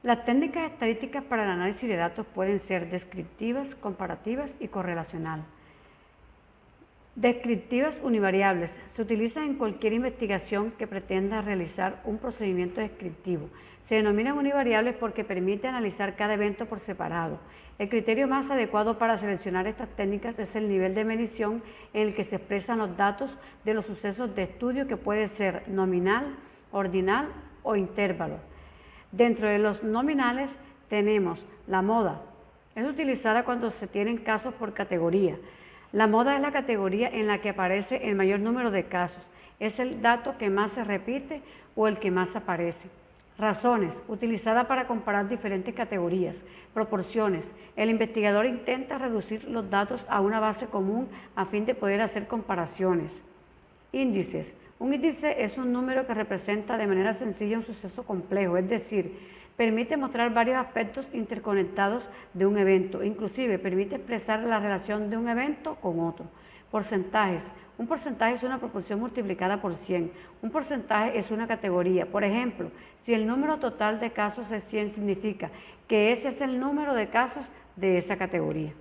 Las técnicas estadísticas para el análisis de datos pueden ser descriptivas, comparativas y correlacional. Descriptivas univariables se utilizan en cualquier investigación que pretenda realizar un procedimiento descriptivo. Se denominan univariables porque permite analizar cada evento por separado. El criterio más adecuado para seleccionar estas técnicas es el nivel de medición en el que se expresan los datos de los sucesos de estudio, que puede ser nominal, ordinal o intervalo. Dentro de los nominales tenemos la moda. Es utilizada cuando se tienen casos por categoría. La moda es la categoría en la que aparece el mayor número de casos. Es el dato que más se repite o el que más aparece. Razones, utilizada para comparar diferentes categorías. Proporciones, el investigador intenta reducir los datos a una base común a fin de poder hacer comparaciones. Índices, un índice es un número que representa de manera sencilla un suceso complejo, es decir, permite mostrar varios aspectos interconectados de un evento, inclusive permite expresar la relación de un evento con otro. Porcentajes. Un porcentaje es una proporción multiplicada por 100. Un porcentaje es una categoría. Por ejemplo, si el número total de casos es 100, significa que ese es el número de casos de esa categoría.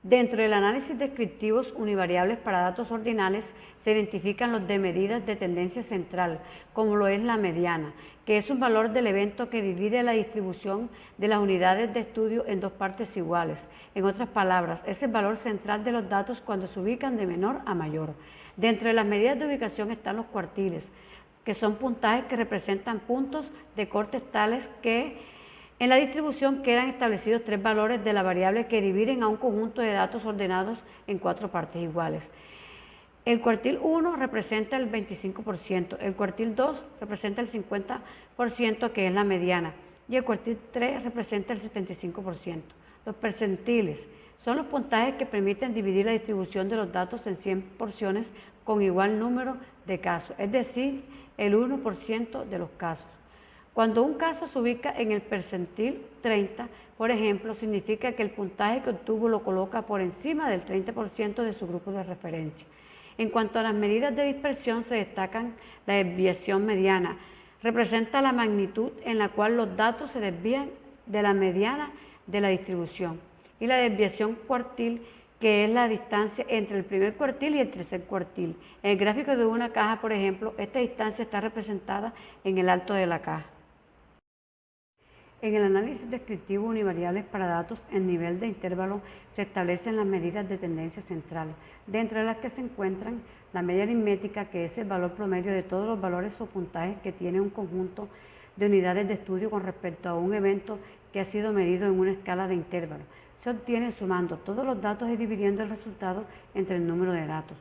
Dentro del análisis descriptivos univariables para datos ordinales se identifican los de medidas de tendencia central, como lo es la mediana, que es un valor del evento que divide la distribución de las unidades de estudio en dos partes iguales. En otras palabras, es el valor central de los datos cuando se ubican de menor a mayor. Dentro de las medidas de ubicación están los cuartiles, que son puntajes que representan puntos de cortes tales que en la distribución quedan establecidos tres valores de la variable que dividen a un conjunto de datos ordenados en cuatro partes iguales. El cuartil 1 representa el 25%, el cuartil 2 representa el 50%, que es la mediana, y el cuartil 3 representa el 75%. Los percentiles son los puntajes que permiten dividir la distribución de los datos en 100 porciones con igual número de casos, es decir, el 1% de los casos. Cuando un caso se ubica en el percentil 30, por ejemplo, significa que el puntaje que obtuvo lo coloca por encima del 30% de su grupo de referencia. En cuanto a las medidas de dispersión, se destacan la desviación mediana. Representa la magnitud en la cual los datos se desvían de la mediana de la distribución. Y la desviación cuartil, que es la distancia entre el primer cuartil y el tercer cuartil. En el gráfico de una caja, por ejemplo, esta distancia está representada en el alto de la caja. En el análisis descriptivo univariables para datos en nivel de intervalo se establecen las medidas de tendencia central, dentro de las que se encuentran la media aritmética, que es el valor promedio de todos los valores o puntajes que tiene un conjunto de unidades de estudio con respecto a un evento que ha sido medido en una escala de intervalo. Se obtiene sumando todos los datos y dividiendo el resultado entre el número de datos.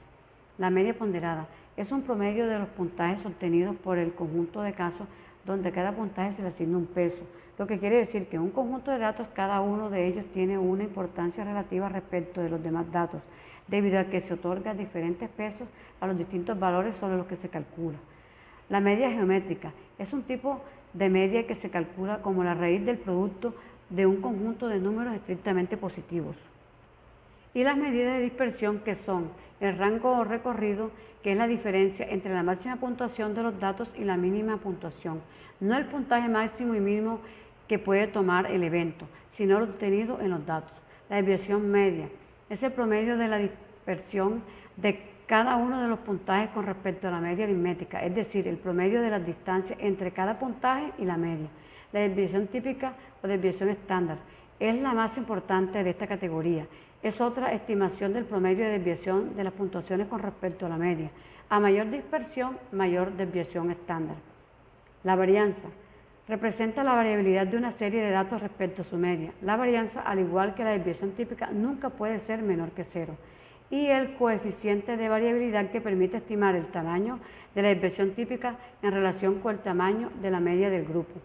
La media ponderada es un promedio de los puntajes obtenidos por el conjunto de casos donde a cada puntaje se le asigna un peso, lo que quiere decir que en un conjunto de datos cada uno de ellos tiene una importancia relativa respecto de los demás datos, debido a que se otorgan diferentes pesos a los distintos valores sobre los que se calcula. La media geométrica es un tipo de media que se calcula como la raíz del producto de un conjunto de números estrictamente positivos. Y las medidas de dispersión, que son el rango recorrido, que es la diferencia entre la máxima puntuación de los datos y la mínima puntuación, no el puntaje máximo y mínimo que puede tomar el evento, sino lo obtenido en los datos. La desviación media es el promedio de la dispersión de cada uno de los puntajes con respecto a la media aritmética, es decir, el promedio de las distancias entre cada puntaje y la media. La desviación típica o desviación estándar es la más importante de esta categoría. Es otra estimación del promedio de desviación de las puntuaciones con respecto a la media. A mayor dispersión, mayor desviación estándar. La varianza representa la variabilidad de una serie de datos respecto a su media. La varianza, al igual que la desviación típica, nunca puede ser menor que 0. Y el coeficiente de variabilidad, que permite estimar el tamaño de la desviación típica en relación con el tamaño de la media del grupo.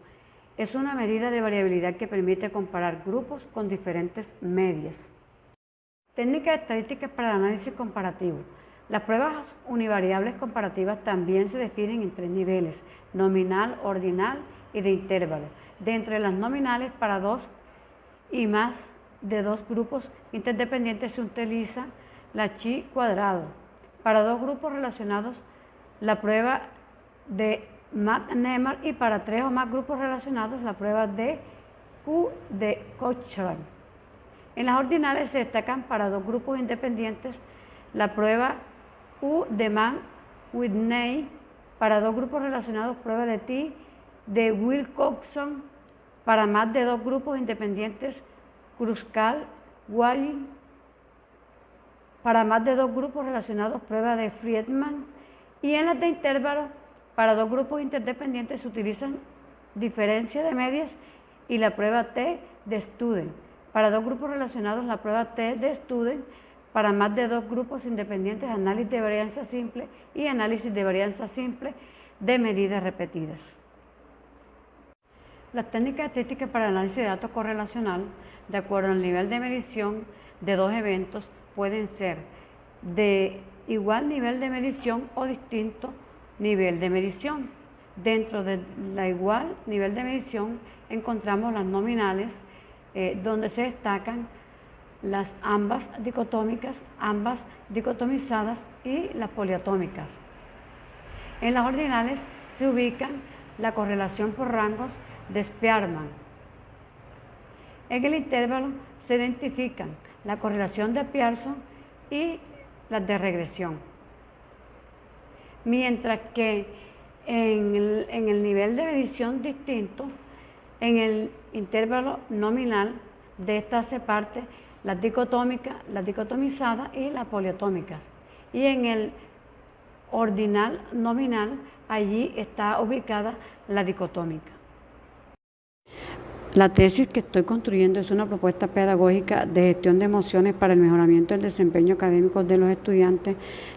Es una medida de variabilidad que permite comparar grupos con diferentes medias. Técnicas estadísticas para el análisis comparativo. Las pruebas univariables comparativas también se definen en 3 niveles: nominal, ordinal y de intervalo. Dentro de las nominales, para 2 y más de 2 grupos interdependientes se utiliza la chi cuadrado. Para 2 grupos relacionados, la prueba de McNemar, y para 3 o más grupos relacionados la prueba de Q de Cochrane. En las ordinales se destacan para 2 grupos independientes la prueba U de Mann-Whitney, para 2 grupos relacionados prueba de T de Wilcoxon, para más de 2 grupos independientes Kruskal-Wallis, para más de 2 grupos relacionados prueba de Friedman, y en las de intervalos para 2 grupos interdependientes se utilizan diferencia de medias y la prueba T de Student. Para 2 grupos relacionados la prueba T de Student, para más de 2 grupos independientes análisis de varianza simple y análisis de varianza simple de medidas repetidas. Las técnicas estadísticas para el análisis de datos correlacional, de acuerdo al nivel de medición de 2 eventos, pueden ser de igual nivel de medición o distinto nivel de medición. Dentro de la igual nivel de medición encontramos las nominales, donde se destacan las ambas dicotómicas, ambas dicotomizadas y las poliatómicas. En las ordinales se ubican la correlación por rangos de Spearman. En el intervalo se identifican la correlación de Pearson y las de regresión. Mientras que en el nivel de medición distinto, en el intervalo nominal, de esta hace parte las dicotómicas, las dicotomizadas y las poliatómicas. Y en el ordinal nominal, allí está ubicada la dicotómica. La tesis que estoy construyendo es una propuesta pedagógica de gestión de emociones para el mejoramiento del desempeño académico de los estudiantes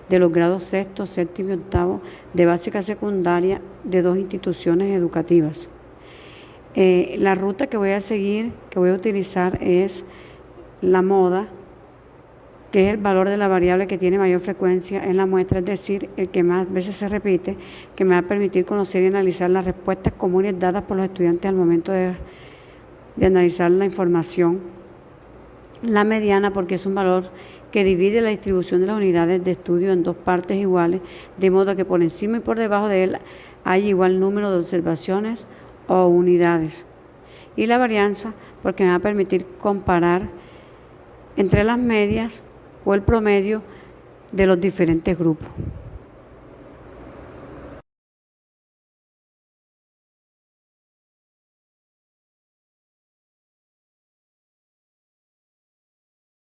de los grados 6º, 7º y 8º de básica secundaria de 2 instituciones educativas. La ruta que voy a seguir, que voy a utilizar, es la moda, que es el valor de la variable que tiene mayor frecuencia en la muestra, es decir, el que más veces se repite, que me va a permitir conocer y analizar las respuestas comunes dadas por los estudiantes al momento de analizar la información. La mediana, porque es un valor que divide la distribución de las unidades de estudio en 2 partes iguales, de modo que por encima y por debajo de él hay igual número de observaciones o unidades. Y la varianza, porque me va a permitir comparar entre las medias o el promedio de los diferentes grupos.